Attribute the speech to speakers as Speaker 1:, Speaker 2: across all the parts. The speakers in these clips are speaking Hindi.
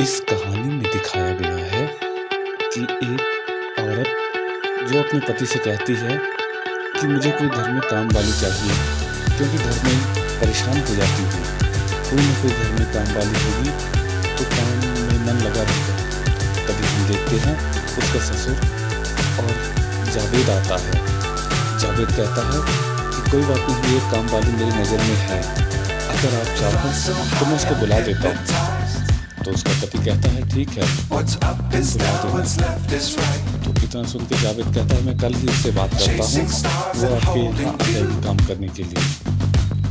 Speaker 1: इस कहानी में दिखाया गया है कि एक औरत जो अपने पति से कहती है कि मुझे कोई घर में काम वाली चाहिए, क्योंकि घर में परेशान हो जाती हूँ। कोई ना कोई घर में काम वाली होगी तो काम में मन लगा रहेगा। तभी हम देखते हैं उसका ससुर और जावेद आता है। जावेद कहता है कि कोई बात नहीं, ये काम वाली मेरी नज़र में है, अगर आप चाहो तो मैं उसको बुला देता हूँ। तो उसका पति कहता है ठीक है, बुला देना। तो इतना सुन के जावेद कहता है मैं कल ही उससे बात करता हूँ, वो आपके यहाँ आ जाएगी काम करने के लिए।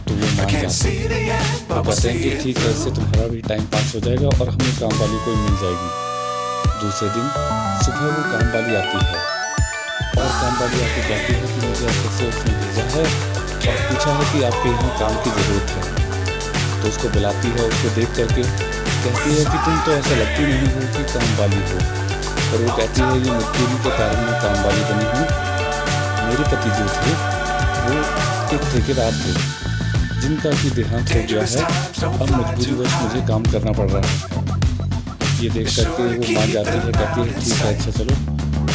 Speaker 1: तो वो मान जाते हैं। तो कहते हैं कि ठीक है, इससे तुम्हारा भी टाइम पास हो जाएगा और हमें काम वाली कोई मिल जाएगी। दूसरे दिन सुबह वो काम वाली आती है और काम वाली आके कहती है कि मुझे ऐसे उसने भेजा है और पूछा है कि आपके यहाँ काम की ज़रूरत है। तो उसको बुलाती है, उसको देख करके कहती है कि तुम तो ऐसा लगती नहीं हो कि काम वाली हो। पर वो कहती है ये मजबूरी के कारण मैं काम वाली बनी हूँ। मेरे पति जो थे वो एक ठेकेदार थे जिनका भी देहांत हो गया है, अब मजबूरीवश मुझे काम करना पड़ रहा है। ये देख करके वो मान जाती है, कहती है ठीक है, अच्छा चलो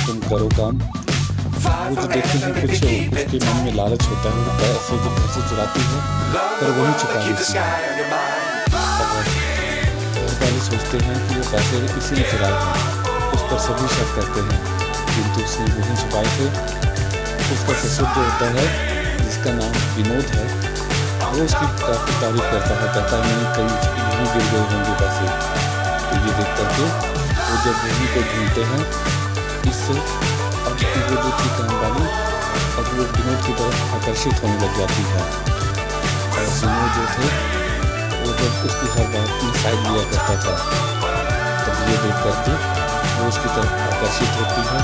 Speaker 1: तुम करो काम। वो जो देखते हैं कुछ उसके मन में लालच होता है, वो पैसे जो घर से चुराती है पर वही छुपा लेती है। घर वाले सोचते हैं कि वो पैसे इसी ने चुराए हैं, उस पर सभी शक करते हैं, किंतु उसने वही छुपाए थे। उसका ससुर जो होता है जिसका नाम विनोद है, वो उसकी काफ़ी तारीफ करता है, कहता है नहीं कहीं यहीं गिर गए होंगे पैसे। तो ये देख करके वो जब वहीं को ढूंढते हैं, इससे अब वो जो थी काम वाली अब वो विनोद की तरफ आकर्षित होने लग जाती है। और विनोद जो थे वो जब उसकी हर बात में साइड लिया करता था, तब ये देख करके वो उसकी तरफ आकर्षित होती है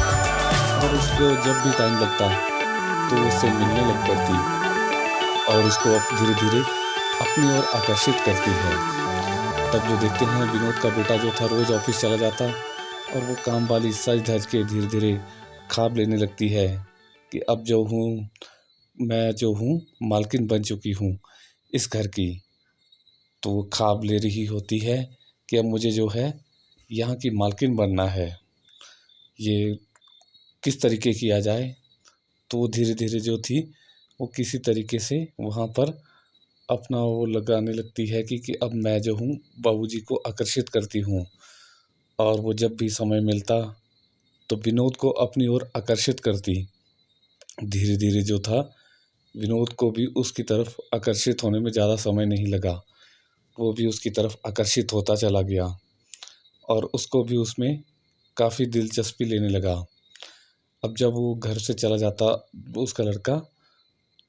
Speaker 1: और उसको जब भी टाइम लगता तो वो उससे मिलने लग पड़ती और उसको अब धीरे धीरे अपनी ओर आकर्षित करती है। तब जो देखते हैं विनोद का बेटा जो था रोज़ ऑफिस चला जाता और वो काम वाली सज धज के धीरे धीरे ख्वाब लेने लगती है कि अब जो हूँ मैं जो हूँ मालकिन बन चुकी हूँ इस घर की। तो वो ख्वाब ले रही होती है कि अब मुझे जो है यहाँ की मालकिन बनना है। ये किस तरीके किया जाए, तो वो धीरे धीरे जो थी वो किसी तरीके से वहाँ पर अपना वो लगाने लगती है कि अब मैं जो हूँ बाबूजी को आकर्षित करती हूँ। और वो जब भी समय मिलता तो विनोद को अपनी ओर आकर्षित करती। धीरे धीरे जो था विनोद को भी उसकी तरफ आकर्षित होने में ज़्यादा समय नहीं लगा, वो भी उसकी तरफ आकर्षित होता चला गया और उसको भी उसमें काफ़ी दिलचस्पी लेने लगा। अब जब वो घर से चला जाता उसका लड़का,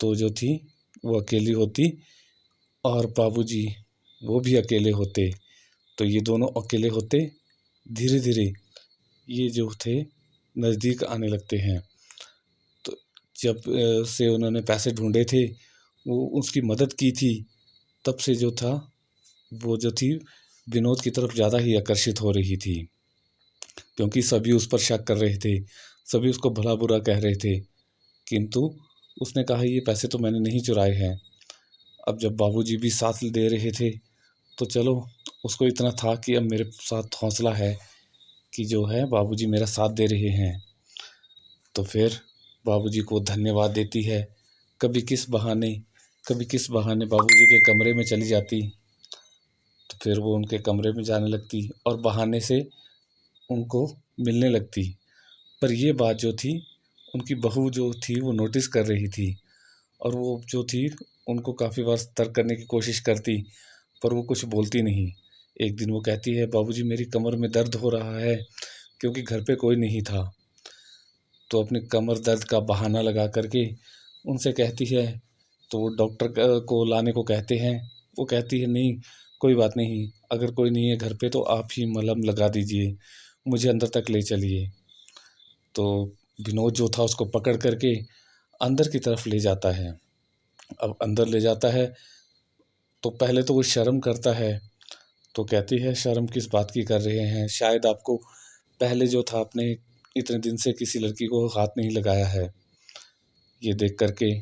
Speaker 1: तो जो थी वो अकेली होती और बाबूजी वो भी अकेले होते। तो ये दोनों अकेले होते, धीरे धीरे ये जो थे नज़दीक आने लगते हैं। तो जब से उन्होंने पैसे ढूंढे थे, वो उसकी मदद की थी, तब से जो था वो जो थी विनोद की तरफ ज़्यादा ही आकर्षित हो रही थी, क्योंकि सभी उस पर शक कर रहे थे, सभी उसको भला बुरा कह रहे थे, किंतु उसने कहा ये पैसे तो मैंने नहीं चुराए हैं। अब जब बाबूजी भी साथ दे रहे थे तो चलो उसको इतना था कि अब मेरे साथ हौसला है कि जो है बाबूजी मेरा साथ दे रहे हैं। तो फिर बाबूजी को धन्यवाद देती है, कभी किस बहाने बाबूजी के कमरे में चली जाती। तो फिर वो उनके कमरे में जाने लगती और बहाने से उनको मिलने लगती। पर ये बात जो थी उनकी बहू जो थी वो नोटिस कर रही थी और वो जो थी उनको काफ़ी बार तर्क करने की कोशिश करती, पर वो कुछ बोलती नहीं। एक दिन वो कहती है बाबूजी मेरी कमर में दर्द हो रहा है, क्योंकि घर पे कोई नहीं था। तो अपने कमर दर्द का बहाना लगा करके उनसे कहती है, तो वो डॉक्टर को लाने को कहते हैं। वो कहती है नहीं कोई बात नहीं, अगर कोई नहीं है घर पे तो आप ही मलहम लगा दीजिए, मुझे अंदर तक ले चलिए। तो विनोद जो था उसको पकड़ करके अंदर की तरफ ले जाता है। अब अंदर ले जाता है तो पहले तो वो शर्म करता है, तो कहती है शर्म किस बात की कर रहे हैं, शायद आपको पहले जो था आपने इतने दिन से किसी लड़की को हाथ नहीं लगाया है। ये देख करके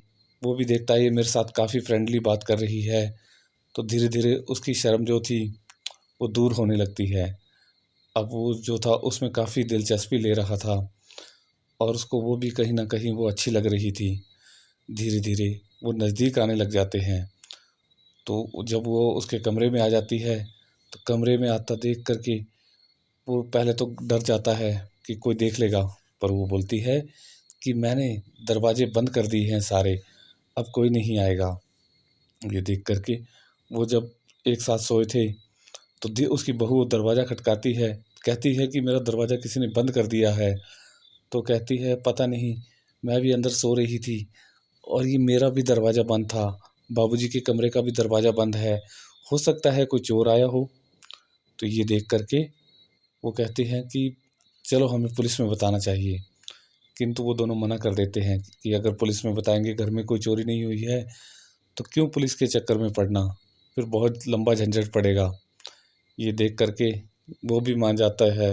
Speaker 1: वो भी देखता है ये मेरे साथ काफ़ी फ्रेंडली बात कर रही है, तो धीरे धीरे उसकी शर्म जो थी वो दूर होने लगती है अब वो जो था उसमें काफ़ी दिलचस्पी ले रहा था और उसको वो भी कहीं ना कहीं वो अच्छी लग रही थी। धीरे धीरे वो नज़दीक आने लग जाते हैं। तो जब वो उसके कमरे में आ जाती है तो कमरे में आता देख करके वो पहले तो डर जाता है कि कोई देख लेगा, पर वो बोलती है कि मैंने दरवाजे बंद कर दिए हैं सारे, अब कोई नहीं आएगा। ये देख करके वो जब एक साथ सोए थे तो उसकी बहू दरवाज़ा खटकाती है, कहती है कि मेरा दरवाज़ा किसी ने बंद कर दिया है। तो कहती है पता नहीं, मैं भी अंदर सो रही थी और ये मेरा भी दरवाज़ा बंद था, बाबूजी के कमरे का भी दरवाज़ा बंद है, हो सकता है कोई चोर आया हो। तो ये देख करके वो कहते हैं कि चलो हमें पुलिस में बताना चाहिए, किंतु वो दोनों मना कर देते हैं कि अगर पुलिस में बताएंगे घर में कोई चोरी नहीं हुई है तो क्यों पुलिस के चक्कर में पड़ना, फिर बहुत लंबा झंझट पड़ेगा। ये देख करके वो भी मान जाता है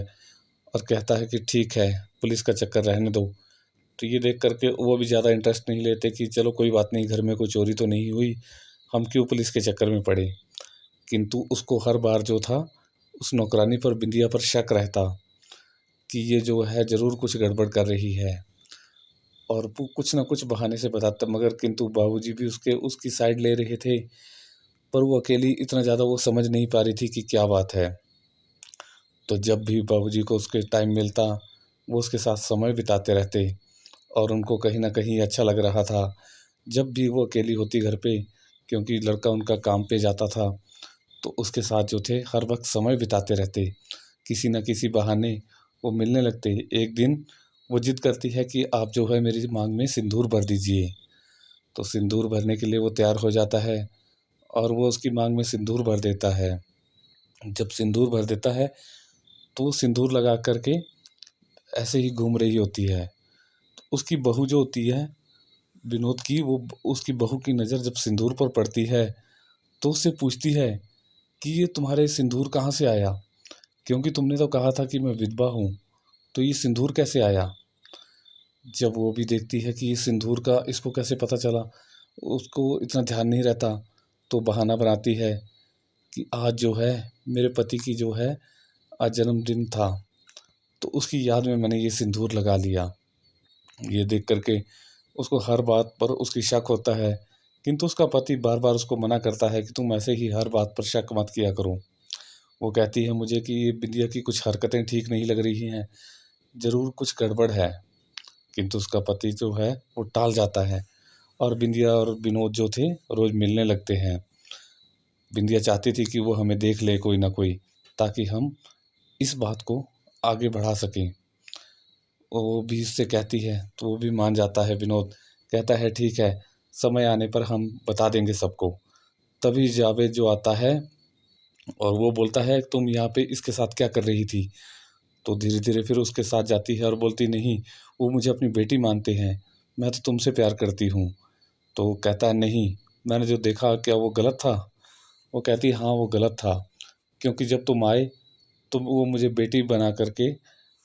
Speaker 1: और कहता है कि ठीक है, पुलिस का चक्कर रहने दो। तो ये देख करके वो भी ज़्यादा इंटरेस्ट नहीं लेते कि चलो कोई बात नहीं, घर में कोई चोरी तो नहीं हुई, हम क्यों पुलिस के चक्कर में पड़े। किंतु उसको हर बार जो था उस नौकरानी पर, बिंदिया पर शक रहता कि ये जो है ज़रूर कुछ गड़बड़ कर रही है और वो कुछ ना कुछ बहाने से बताता, मगर किंतु बाबूजी भी उसकी साइड ले रहे थे, पर वो अकेली इतना ज़्यादा वो समझ नहीं पा रही थी कि क्या बात है। तो जब भी बाबूजी को उसके टाइम मिलता वो उसके साथ समय बिताते रहते और उनको कहीं ना कहीं अच्छा लग रहा था। जब भी वो अकेली होती घर पे, क्योंकि लड़का उनका काम पे जाता था, तो उसके साथ जो थे हर वक्त समय बिताते रहते, किसी न किसी बहाने वो मिलने लगते। एक दिन वो जिद करती है कि आप जो है मेरी मांग में सिंदूर भर दीजिए। तो सिंदूर भरने के लिए वो तैयार हो जाता है और वो उसकी मांग में सिंदूर भर देता है। जब सिंदूर भर देता है तो वो सिंदूर लगा करके ऐसे ही घूम रही होती है। तो उसकी बहू जो होती है विनोद की, वो उसकी बहू की नज़र जब सिंदूर पर पड़ती है तो उससे पूछती है कि ये तुम्हारे सिंदूर कहाँ से आया, क्योंकि तुमने तो कहा था कि मैं विधवा हूँ, तो ये सिंदूर कैसे आया। जब वो भी देखती है कि ये सिंदूर का इसको कैसे पता चला, उसको इतना ध्यान नहीं रहता, तो बहाना बनाती है कि आज जो है मेरे पति की जो है आज जन्मदिन था, तो उसकी याद में मैंने ये सिंदूर लगा लिया। ये देख करके उसको हर बात पर उसकी शक होता है, किंतु उसका पति बार बार उसको मना करता है कि तुम ऐसे ही हर बात पर शक मत किया करो। वो कहती है मुझे कि ये बिंदिया की कुछ हरकतें ठीक नहीं लग रही हैं, ज़रूर कुछ गड़बड़ है। किंतु उसका पति जो है वो टाल जाता है और बिंदिया और विनोद जो थे रोज़ मिलने लगते हैं। बिंदिया चाहती थी कि वो हमें देख ले कोई ना कोई, ताकि हम इस बात को आगे बढ़ा सकें। वो भी उससे कहती है तो वो भी मान जाता है विनोद, कहता है ठीक है, समय आने पर हम बता देंगे सबको। तभी जावेद जो आता है और वो बोलता है तुम यहाँ पे इसके साथ क्या कर रही थी। तो धीरे धीरे फिर उसके साथ जाती है और बोलती नहीं, वो मुझे अपनी बेटी मानते हैं, मैं तो तुमसे प्यार करती हूँ। तो वो कहता है नहीं, मैंने जो देखा क्या वो गलत था। वो कहती है हाँ वो गलत था, क्योंकि जब तुम आए तो वो मुझे बेटी बना करके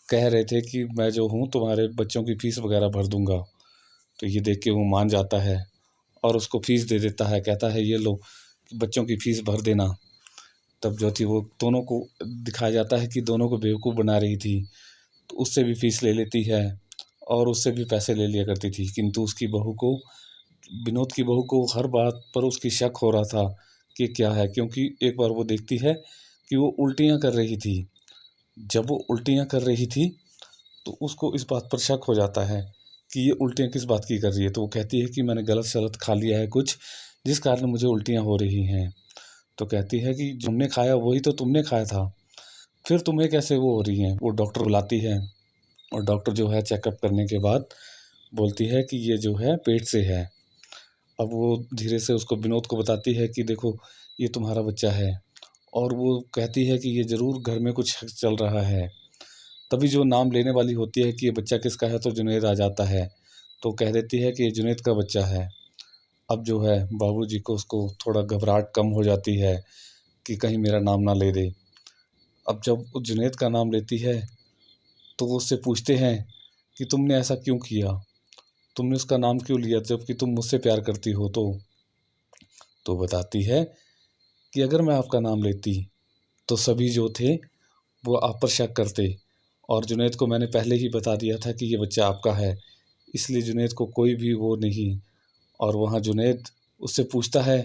Speaker 1: कह रहे थे कि मैं जो हूँ तुम्हारे बच्चों की फीस वगैरह भर दूंगा। तो ये देख के वो मान जाता है और उसको फीस दे देता है, कहता है ये लो बच्चों की फीस भर देना। तब जो थी वो दोनों को दिखाया जाता है कि दोनों को बेवकूफ़ बना रही थी, तो उससे भी फीस ले लेती है और उससे भी पैसे ले लिया करती थी। किंतु उसकी बहू को, विनोद की बहू को हर बात पर उसकी शक हो रहा था कि क्या है, क्योंकि एक बार वो देखती है कि वो उल्टियाँ कर रही थी। जब वो उल्टियाँ कर रही थी तो उसको इस बात पर शक हो जाता है कि ये उल्टियाँ किस बात की कर रही है। तो वो कहती है कि मैंने गलत सलत खा लिया है कुछ, जिस कारण मुझे उल्टियाँ हो रही हैं। तो कहती है कि जो हमने खाया वही तो तुमने खाया था, फिर तुम्हें कैसे वो हो रही हैं। वो डॉक्टर बुलाती है और डॉक्टर जो है चेकअप करने के बाद बोलती है कि ये जो है पेट से है। अब वो धीरे से उसको विनोद को बताती है कि देखो ये तुम्हारा बच्चा है, और वो कहती है कि ये ज़रूर घर में कुछ चल रहा है। तभी जो नाम लेने वाली होती है कि ये बच्चा किसका है, तो जुनैद आ जाता है। तो कह देती है कि ये जुनैद का बच्चा है। अब जो है बाबूजी को उसको थोड़ा घबराहट कम हो जाती है कि कहीं मेरा नाम ना ले दे। अब जब वो जुनैद का नाम लेती है तो वो उससे पूछते हैं कि तुमने ऐसा क्यों किया, तुमने उसका नाम क्यों लिया जबकि तुम मुझसे प्यार करती हो। तो बताती है कि अगर मैं आपका नाम लेती तो सभी जो थे वो आप पर शक करते। और जुनैद को मैंने पहले ही बता दिया था कि ये बच्चा आपका है, इसलिए जुनैद को कोई भी वो नहीं। और वहाँ जुनैद उससे पूछता है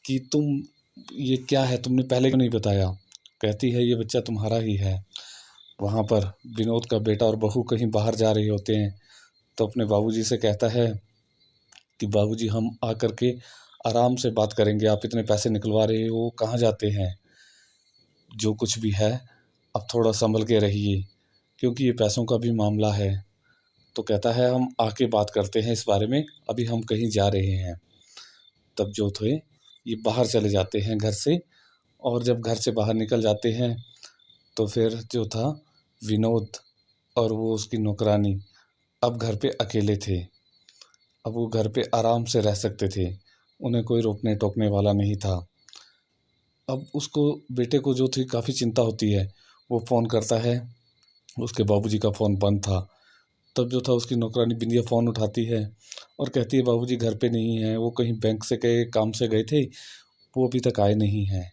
Speaker 1: कि तुम ये क्या है, तुमने पहले क्यों नहीं बताया? कहती है ये बच्चा तुम्हारा ही है। वहाँ पर विनोद का बेटा और बहू कहीं बाहर जा रहे होते हैं, तो अपने बाबूजी से कहता है कि बाबूजी हम आकर के आराम से बात करेंगे, आप इतने पैसे निकलवा रहे हो, कहाँ जाते हैं? जो कुछ भी है अब थोड़ा संभल के रहिए, क्योंकि ये पैसों का भी मामला है। तो कहता है हम आके बात करते हैं इस बारे में, अभी हम कहीं जा रहे हैं। तब जो थे ये बाहर चले जाते हैं घर से, और जब घर से बाहर निकल जाते हैं तो फिर जो था विनोद और वो उसकी नौकरानी अब घर पे अकेले थे। अब वो घर पे आराम से रह सकते थे, उन्हें कोई रोकने टोकने वाला नहीं था। अब उसको बेटे को जो थी काफ़ी चिंता होती है, वो फ़ोन करता है, उसके बाबूजी का फ़ोन बंद था। तब जो था उसकी नौकरानी बिंदिया फ़ोन उठाती है और कहती है बाबूजी घर पे नहीं हैं, वो कहीं बैंक से गए, काम से गए थे, वो अभी तक आए नहीं हैं।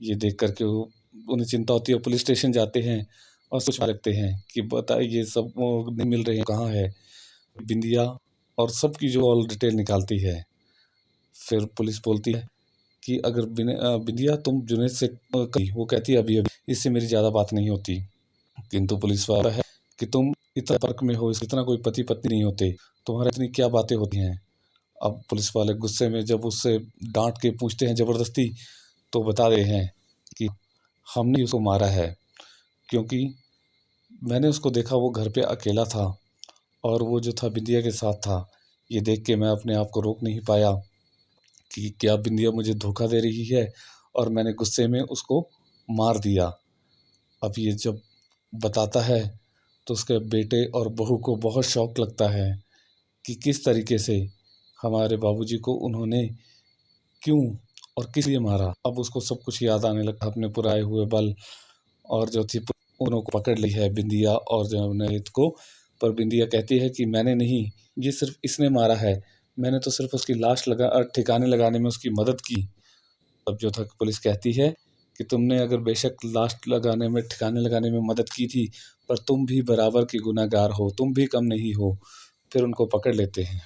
Speaker 1: ये देख कर के वो उन्हें चिंता होती है, पुलिस स्टेशन जाते हैं और सोचने लगते हैं कि बताइए ये सब वो नहीं मिल रहे हैं, कहाँ है बिंदिया, और सबकी जो ऑल डिटेल निकालती है। फिर पुलिस बोलती है कि अगर बिंदिया तुम जुनैद से कही, वो कहती है अभी अभी, इससे मेरी ज़्यादा बात नहीं होती। किंतु पुलिस वाला है कि तुम इतना फर्क में हो, इतना कोई पति पत्नी नहीं होते, तुम्हारा इतनी क्या बातें होती हैं? अब पुलिस वाले गुस्से में जब उससे डांट के पूछते हैं ज़बरदस्ती, तो बता रहे हैं कि हमने उसको मारा है, क्योंकि मैंने उसको देखा वो घर पे अकेला था और वो जो था बिंदिया के साथ था। ये देख के मैं अपने आप को रोक नहीं पाया कि क्या बिंदिया मुझे धोखा दे रही है, और मैंने गुस्से में उसको मार दिया। अब ये जब बताता है तो उसके बेटे और बहू को बहुत शौक लगता है कि किस तरीके से हमारे बाबूजी को उन्होंने क्यों और किस लिए मारा। अब उसको सब कुछ याद आने लगा, अपने पुराए हुए बल, और जो थी उन्हों को पकड़ ली है बिंदिया और जुनैद को। पर बिंदिया कहती है कि मैंने नहीं, ये सिर्फ इसने मारा है, मैंने तो सिर्फ उसकी लाश ठिकाने लगाने में उसकी मदद की। तब जो था पुलिस कहती है कि तुमने अगर बेशक लाश लगाने में ठिकाने लगाने में मदद की थी, पर तुम भी बराबर की गुनहगार हो, तुम भी कम नहीं हो। फिर उनको पकड़ लेते हैं।